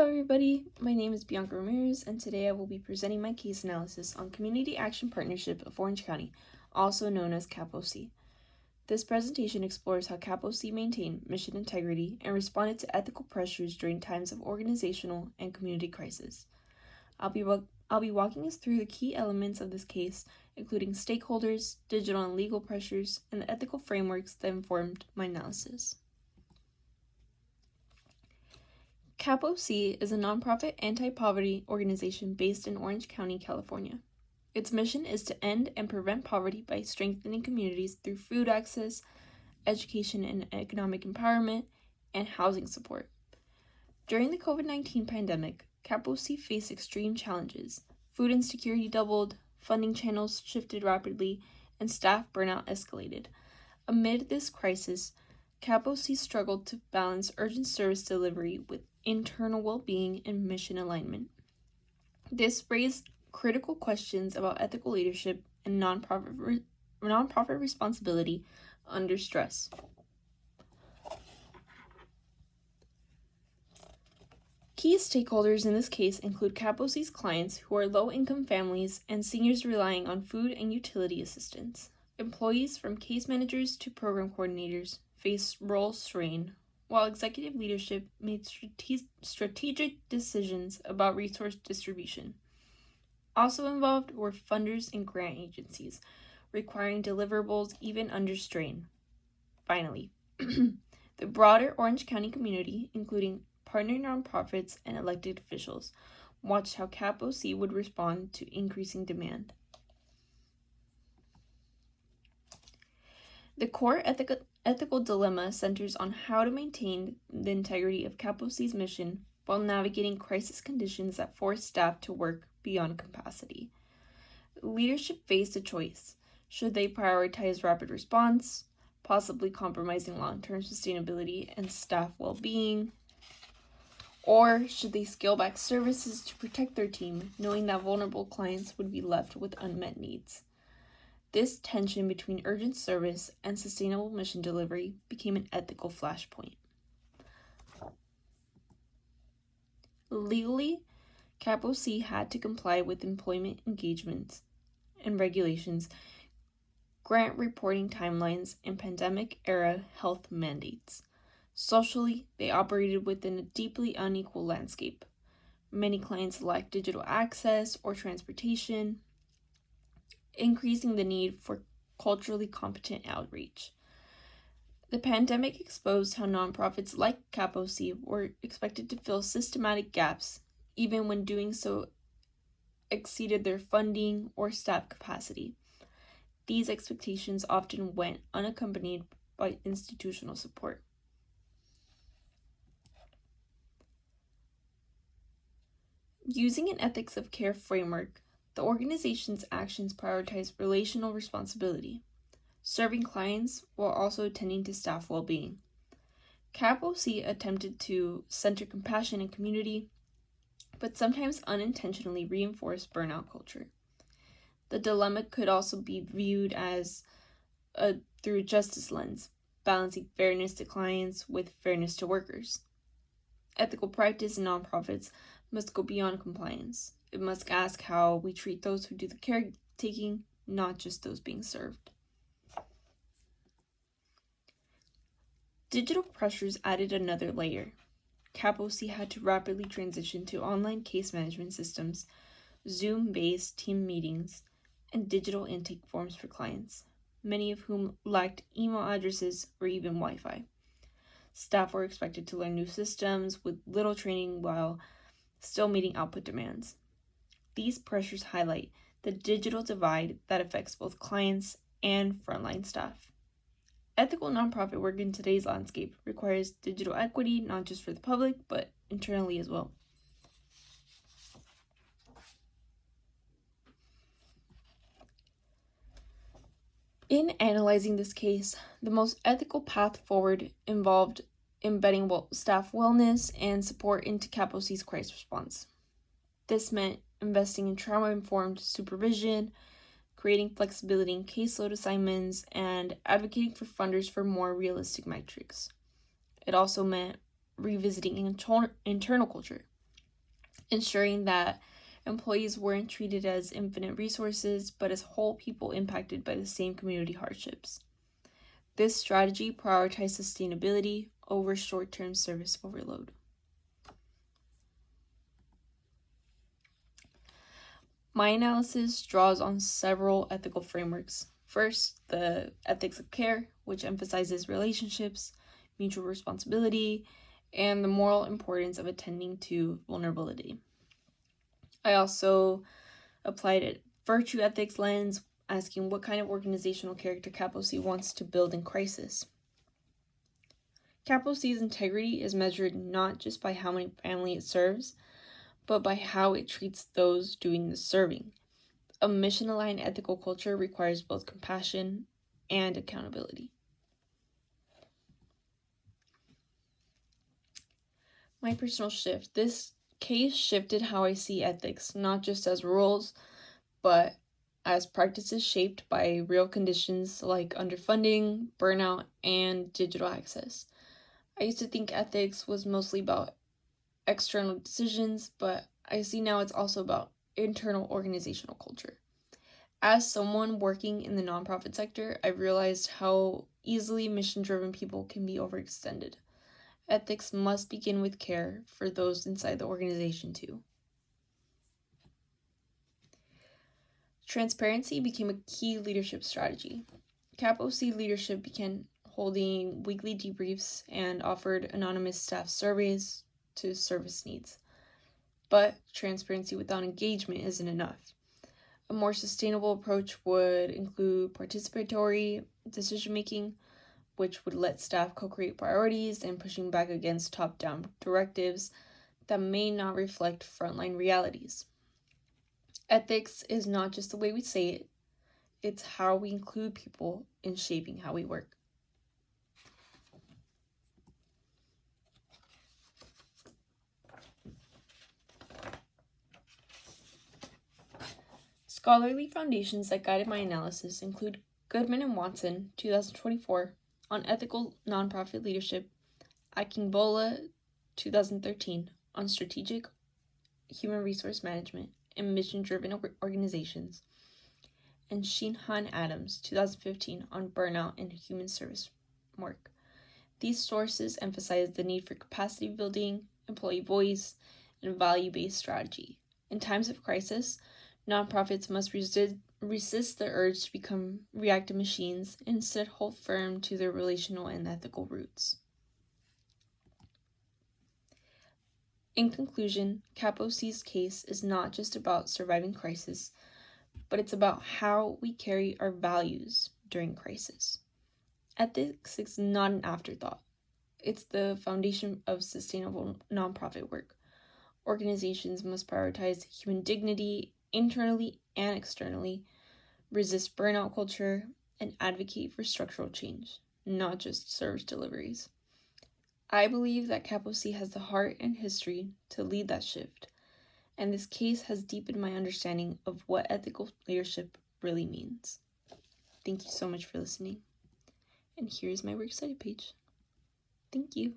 Hello everybody, my name is Bianca Ramirez and today I will be presenting my case analysis on Community Action Partnership of Orange County, also known as CAPOC. This presentation explores how CAPOC maintained mission integrity and responded to ethical pressures during times of organizational and community crisis. I'll be walking us through the key elements of this case, including stakeholders, digital and legal pressures, and the ethical frameworks that informed my analysis. CAPOC is a nonprofit anti-poverty organization based in Orange County, California. Its mission is to end and prevent poverty by strengthening communities through food access, education and economic empowerment, and housing support. During the COVID-19 pandemic, CAPOC faced extreme challenges. Food insecurity doubled, funding channels shifted rapidly, and staff burnout escalated. Amid this crisis, CAPOC struggled to balance urgent service delivery with internal well-being and mission alignment. This raised critical questions about ethical leadership and nonprofit responsibility under stress. Key stakeholders in this case include CAPOC's clients, who are low-income families and seniors relying on food and utility assistance. Employees, from case managers to program coordinators, face role strain, while executive leadership made strategic decisions about resource distribution. Also involved were funders and grant agencies, requiring deliverables even under strain. Finally, the broader Orange County community, including partner nonprofits and elected officials, watched how CAPOC would respond to increasing demand. The core ethical dilemma centers on how to maintain the integrity of CAPOC's mission while navigating crisis conditions that force staff to work beyond capacity. Leadership faced a choice. Should they prioritize rapid response, possibly compromising long-term sustainability and staff well-being? Or should they scale back services to protect their team, knowing that vulnerable clients would be left with unmet needs? This tension between urgent service and sustainable mission delivery became an ethical flashpoint. Legally, CAPOC had to comply with employment engagements and regulations, grant reporting timelines, and pandemic-era health mandates. Socially, they operated within a deeply unequal landscape. Many clients lacked digital access or transportation, increasing the need for culturally competent outreach. The pandemic exposed how nonprofits like CAPOC were expected to fill systematic gaps, even when doing so exceeded their funding or staff capacity. These expectations often went unaccompanied by institutional support. Using an ethics of care framework, the organization's actions prioritize relational responsibility, serving clients while also attending to staff well-being. CAPOC attempted to center compassion and community, but sometimes unintentionally reinforced burnout culture. The dilemma could also be viewed as through a justice lens, balancing fairness to clients with fairness to workers. Ethical practice in nonprofits must go beyond compliance. It must ask how we treat those who do the caretaking, not just those being served. Digital pressures added another layer. CAPOC had to rapidly transition to online case management systems, Zoom-based team meetings, and digital intake forms for clients, many of whom lacked email addresses or even Wi-Fi. Staff were expected to learn new systems with little training while still meeting output demands. These pressures highlight the digital divide that affects both clients and frontline staff. Ethical nonprofit work in today's landscape requires digital equity, not just for the public, but internally as well. In analyzing this case, the most ethical path forward involved embedding staff wellness and support into CAPOC's crisis response. This meant investing in trauma-informed supervision, creating flexibility in caseload assignments, and advocating for funders for more realistic metrics. It also meant revisiting internal culture, ensuring that employees weren't treated as infinite resources, but as whole people impacted by the same community hardships. This strategy prioritized sustainability over short-term service overload. My analysis draws on several ethical frameworks. First, the ethics of care, which emphasizes relationships, mutual responsibility, and the moral importance of attending to vulnerability. I also applied a virtue ethics lens, asking what kind of organizational character CAPOC wants to build in crisis. CAPOC's integrity is measured not just by how many families it serves, but by how it treats those doing the serving. A mission-aligned ethical culture requires both compassion and accountability. My personal shift. This case shifted how I see ethics, not just as rules, but as practices shaped by real conditions like underfunding, burnout, and digital access. I used to think ethics was mostly about external decisions, but I see now it's also about internal organizational culture. As someone working in the nonprofit sector, I've realized how easily mission-driven people can be overextended. Ethics must begin with care for those inside the organization too. Transparency became a key leadership strategy. CAPOC leadership began holding weekly debriefs and offered anonymous staff surveys to service needs. But transparency without engagement isn't enough. A more sustainable approach would include participatory decision-making, which would let staff co-create priorities and pushing back against top-down directives that may not reflect frontline realities. Ethics is not just the way we say it, it's how we include people in shaping how we work. Scholarly foundations that guided my analysis include Goodman and Watson, 2024, on ethical nonprofit leadership, Akingbola, 2013, on strategic human resource management and mission-driven organizations, and Sheehan Adams, 2015, on burnout and human service work. These sources emphasize the need for capacity building, employee voice, and value-based strategy. In times of crisis, nonprofits must resist the urge to become reactive machines and instead hold firm to their relational and ethical roots. In conclusion, CAPOC's case is not just about surviving crisis, but it's about how we carry our values during crisis. Ethics is not an afterthought. It's the foundation of sustainable nonprofit work. Organizations must prioritize human dignity internally and externally, resist burnout culture, and advocate for structural change, not just service deliveries. I believe that CAPOC has the heart and history to lead that shift, and this case has deepened my understanding of what ethical leadership really means. Thank you so much for listening. And here's my works cited page. Thank you.